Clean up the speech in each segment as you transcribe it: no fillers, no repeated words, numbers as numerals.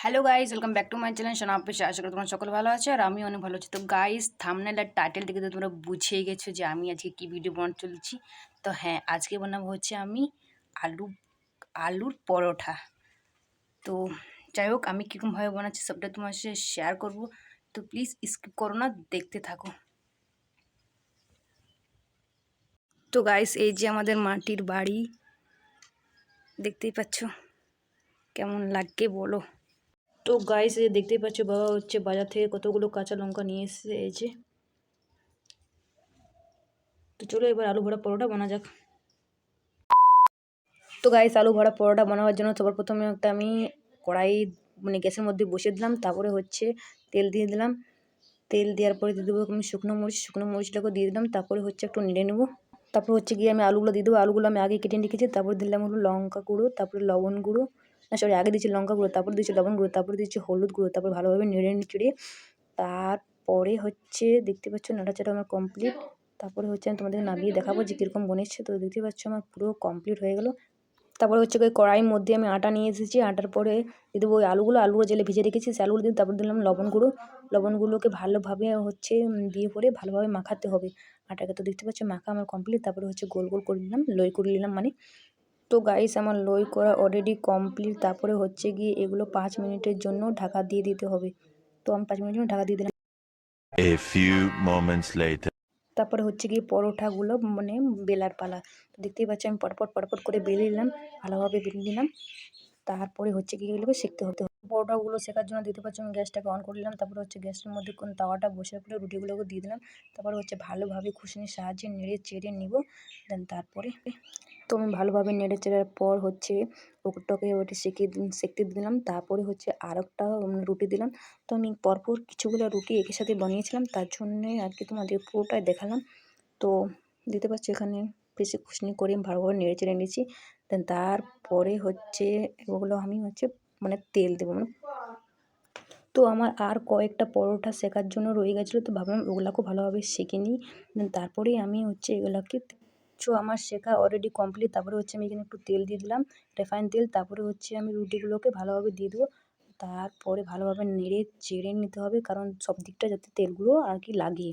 Hello guys, welcome back to my channel সোনাপিস। আশা করি তোমরা সকলে ভালো আছো আর আমি অনেক ভালো আছি। তো গাইস, থাম্বনেল আর টাইটেল দেখে তো তোমরা বুঝেই গেছো যে আমি আজকে কী ভিডিও বানাতে চলেছি। তো হ্যাঁ, আজকে বানাবো হচ্ছে আমি আলু আলুর পরোটা। তো যাই হোক, আমি কীরকমভাবে বানাচ্ছি সবটা তোমার সাথে শেয়ার করবো। তো প্লিজ স্কিপ করো না, দেখতে থাকো। তো গাইস, এই যে আমাদের মাটির বাড়ি, দেখতেই পাচ্ছ কেমন লাগে বলো। তো গাইস, এই দেখতেই পাচ্ছ বাবা হচ্ছে বাজার থেকে কতগুলো কাঁচা লঙ্কা নিয়ে এসেছে এই যে। তো চলো এবার আলু ভরা পরোটা বানা যাক। তো গাইস, আলু ভরা পরোটা বানাবার জন্য সবার প্রথমে একটা আমি কড়াই গ্যাসের মধ্যে বসিয়ে দিলাম। তারপরে হচ্ছে তেল দিয়ে দিলাম। তেল দেওয়ার পরে দিয়ে দেবো আমি শুকনো মরিচটাকে দিয়ে দিলাম। তারপরে হচ্ছে একটু নেড়ে নেবো। তারপর হচ্ছে গিয়ে আমি আলুগুলো দিয়ে দেবো। আলুগুলো আমি আগে কেটে রেখেছি। তারপর দিলাম হলো লঙ্কা গুঁড়ো, তারপরে লবণ গুঁড়ো, না সরি, আগে দিয়েছি লঙ্কা গুঁড়ো, তারপর দিয়েছি লবণ গুঁড়ো, তারপরে দিয়েছি হলুদ গুঁড়ো। তারপর ভালোভাবে নেড়ে তারপরে হচ্ছে দেখতে পাচ্ছ নাড়াচাড়া আমার কমপ্লিট। তারপরে হচ্ছে আমি তোমাদের নামিয়ে দেখাবো যে কীরকম বনেছে। তো দেখতে পাচ্ছ আমার পুরো কমপ্লিট হয়ে গেলো। তারপরে হচ্ছে ওই কড়াইয়ের মধ্যে আমি আটা নিয়ে এসেছি। আটার পরে দিয়ে দেবো ওই আলুগুলো জেলে ভিজে রেখেছি, সে আলুগুলো দিয়ে তারপর দিলাম লবণগুলোকে ভালোভাবে হচ্ছে দিয়ে পরে ভালোভাবে মাখাতে হবে আটাকে। তো দেখতে পাচ্ছ মাখা আমার কমপ্লিট। তারপরে হচ্ছে গোল গোল করে নিলাম, লই করে নিলাম মানে। তো গাইস, আমার লই করা অলরেডি কমপ্লিট। তারপরে হচ্ছে গিয়ে এগুলো 5 মিনিটের জন্য ঢাকা দিয়ে দিতে হবে। তো আমি 5 মিনিটের জন্য ঢাকা দিয়ে দিলাম। A few moments later. তারপরে হচ্ছে গিয়ে পরোটাগুলো মানে বেলার পালা। তো দেখতেই পাচ্ছি আমি পটপট করে বেলে নিলাম, ভালোভাবে বেলে নিলাম। তারপরে হচ্ছে গিয়ে এগুলোকে সেঁকতে হতে হবে। পরোটাগুলো শেখার জন্য দিতে পারছি আমি গ্যাসটাকে অন করে দিলাম। তারপরে হচ্ছে গ্যাসের মধ্যে কোন তাওয়াটা বসে পরে রুটিগুলোকে দিয়ে দিলাম। তারপরে হচ্ছে ভালোভাবে খুশনির সাহায্যে নেড়ে চেড়ে নিব। দেন তারপরে তো আমি ভালোভাবে নেড়ে চেড়ার পর হচ্ছে ওটা সেঁকতে দিলাম। তারপরে হচ্ছে আরেকটা রুটি দিলাম। তো আমি পরপর কিছুগুলো রুটি একই সাথে বানিয়েছিলাম, তার জন্যে আর কি তোমাদের পুরোটাই দেখালাম। তো দিতে পারছি এখানে বেশি খুশনি করে ভালোভাবে নেড়ে চেড়ে নিয়েছি। দেন তারপরে হচ্ছে ওগুলো আমি হচ্ছে মানে তেল দেবো মানে। তো আমার আর কয়েকটা পরোটা শেখার জন্য রয়ে গেছিলো, তো ভাবলাম ওগুলোকেও ভালোভাবে সেঁকে নিই। দেন তারপরেই আমি হচ্ছে এগুলোকে আমার শেখা অলরেডি কমপ্লিট। তারপরে হচ্ছে আমি এখানে একটু তেল দিয়ে দিলাম, রিফাইন তেল। তারপরে হচ্ছে আমি রুটিগুলোকে ভালোভাবে দিয়ে দেবো। তারপরে ভালোভাবে নেড়ে চেড়ে নিতে হবে, কারণ সব দিকটা যাতে তেলগুলো আর কি লাগে।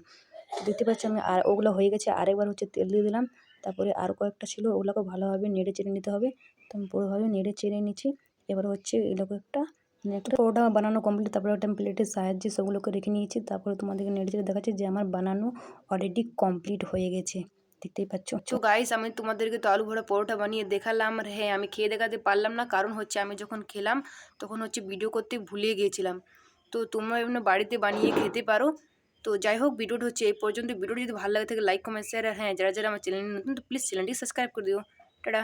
দেখতে পাচ্ছি আমি আর ওগুলো হয়ে গেছে। আরেকবার হচ্ছে তেল দিয়ে দিলাম। তারপরে আরও কয়েকটা ছিল, ওগুলোকে ভালোভাবে নেড়ে চেড়ে নিতে হবে। তো আমি পুরোভাবে নেড়ে চেড়ে নিচ্ছি। এবার হচ্ছে এগুলোকে একটা পরোটা বানানো কমপ্লিট। তারপরে একটা আমি প্লেটের সাহায্যে সেগুলোকে রেখে নিয়েছি। তারপরে তোমাদেরকে নেড়ে চেড়ে দেখাচ্ছি যে আমার বানানো অলরেডি কমপ্লিট হয়ে গেছে, দেখতেই পাচ্ছ। তো গাইস, আমি তোমাদেরকে তো আলু ভরা পরোটা বানিয়ে দেখালাম। আর হ্যাঁ, আমি খেয়ে দেখাতে পারলাম না, কারণ হচ্ছে আমি যখন খেলাম তখন হচ্ছে ভিডিও করতে ভুলে গিয়েছিলাম। তো তোমরা এমনি বাড়িতে বানিয়ে খেতে পারো। তো যাই হোক, ভিডিওটা হচ্ছে এই পর্যন্ত। ভিডিওটি যদি ভালো লাগে থাকে লাইক কমেন্ট শেয়ার। আর হ্যাঁ, যারা আমার চ্যানেল নতুন তো প্লিজ চ্যানেলটি সাবস্ক্রাইব করে দিও। টাটা।